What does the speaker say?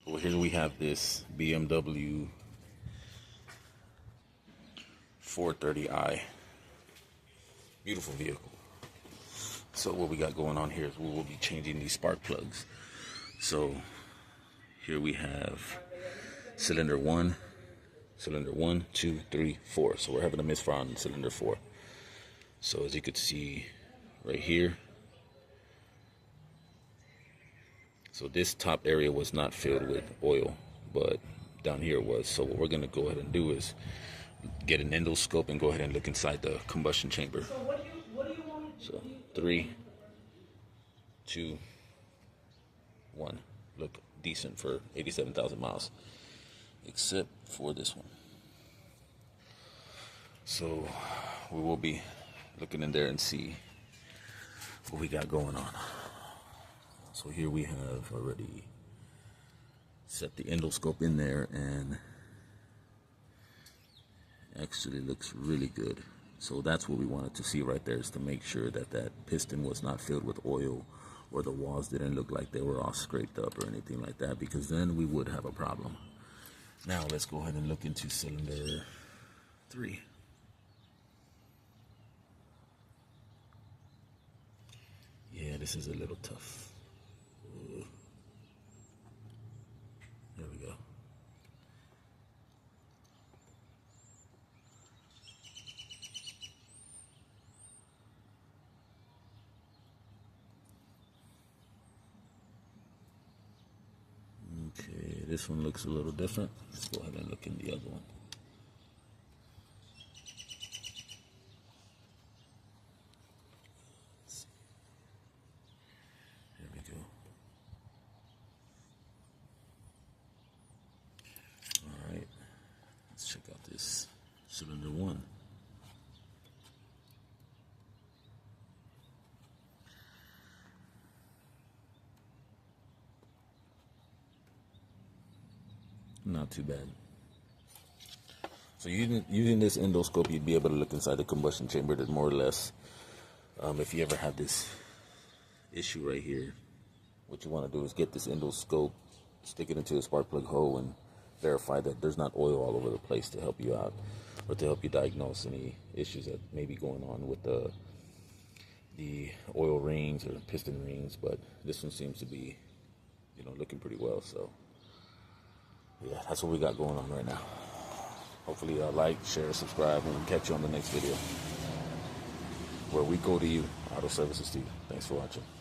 Well, here we have this BMW 430i. Beautiful vehicle. So what we got going on here is we will be changing these spark plugs. So here we have cylinder 1, 2, 3, 4. So we're having a misfire on cylinder 4. So as you could see right here, so this top area was not filled with oil, but down here it was. So what we're going to go ahead and do is get an endoscope and go ahead and look inside the combustion chamber. So what do you want? So 3, 2, 1. Look decent for 87,000 miles, except for this one. So we will be looking in there and see what we got going on. So here we have already set the endoscope in there, and actually looks really good. So that's what we wanted to see right there, is to make sure that that piston was not filled with oil, or the walls didn't look like they were all scraped up or anything like that, because then we would have a problem. Now let's go ahead and look into cylinder 3. Yeah, this is a little tough. There we go. Okay, this one looks a little different. Let's go ahead and look in the other one. There we go. All right, let's check out this cylinder 1. Not too bad. So using this endoscope, you'd be able to look inside the combustion chamber. That more or less, if you ever have this issue right here, what you want to do is get this endoscope, stick it into the spark plug hole, and verify that there's not oil all over the place, to help you out, or to help you diagnose any issues that may be going on with the oil rings or piston rings. But this one seems to be, looking pretty well. So yeah, that's what we got going on right now. Hopefully like, share, subscribe, and we'll catch you on the next video, where we go to you. Auto Services Steve. Thanks for watching.